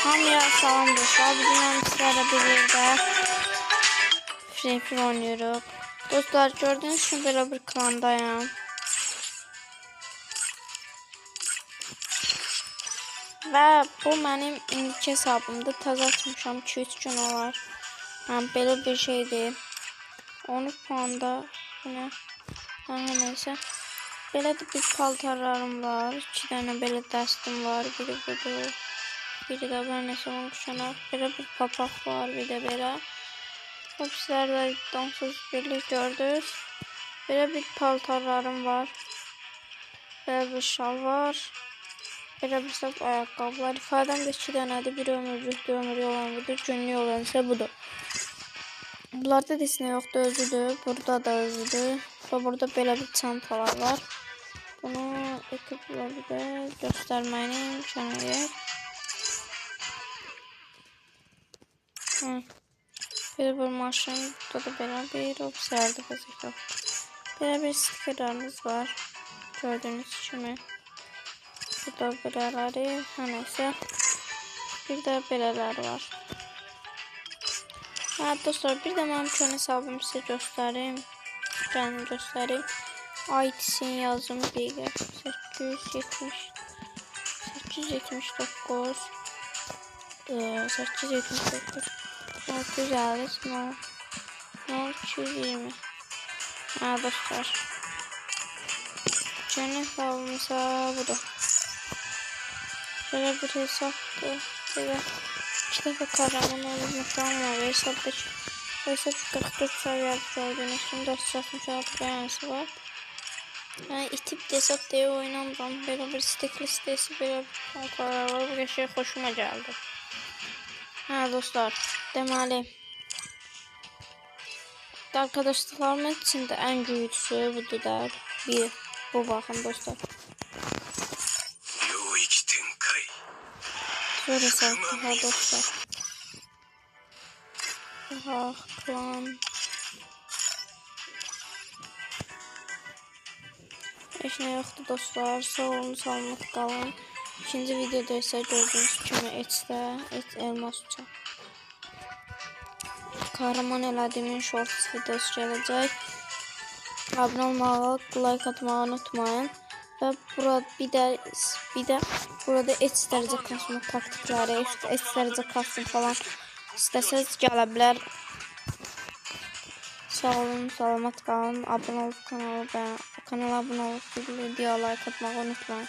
Hamıya salam dostlar. Bugün mən sizlərlə bir yerdə Free oynuyoruz. Dostlar gördüğünüz kimi belə bir klandayım. Və bu mənim indiki hesabımda təzə açmışam. 2-3 gün olar. Yəni belə bir şeydir. 13 puanda bu nə? Neyse. Belə də bir paltarlarım var. 2 dənə belə dəstim var. Biri budur. Biri də var nəsə onun kuşanaq. Belə bir papaq var. Bir də belə. Sizlər də donsuz birlik gördünüz. Belə bir paltarlarım var. Belə bir şal var. Belə bir saf ayaqqabılar. İfadəm də 2 dənədir. Bir ömürlükdür. Ömürlük olan budur. Günlük olan isə budur. Bunlarda disney yoxdur. Özüdür. Burada da özüdür. Və burada belə bir çantalar var. Bunu ekiplə bir də göstərməyini imkan edir. Belə bir maşın. Burada da belə bir observdə vəziyyət. Belə bir stikerlərimiz var. Gördüğünüz kimi. Burada belələri. Neyse. Bir də belələr var. Dostlar bir də mənim kön hesabımı sizə göstərim. Gəlin göstərim. IT'sin yazım dəqiqə 879 650 220. Dostlar. Kön hesabımsa budur. Böyle bir hesaptı. Böyle 2 defa kahraman olmuşam var. Hesapta 44 seviyeli gördüğünüz için 466 beğenisi var. Yani itip hesap diye oynamam. Böyle bir stick listesi böyle bir karar var. Bu şey hoşuma geldi. Dostlar. Deməli. Arkadaşlarımın içinde en büyüksü budur da. Bu bakın dostlar. Böyle sayfalar dostlar. Klan. Heç nə yoxdur dostlar. Sağ olun, salamat qalın. İkinci videoda isə gördüyünüz kimi et elmas uçaq. Kahraman elədiyimin shorts videosu gələcək. Abunə olmağı, like atmağı unutmayın. Və burada bir də burada et dərəcə kasma taktikləri, et dərəcə kasım falan istəsəz gələ bilər. Sağ olun, salamat qalın. Abunə olub kanala abunə olub video like atmağı unutmayın.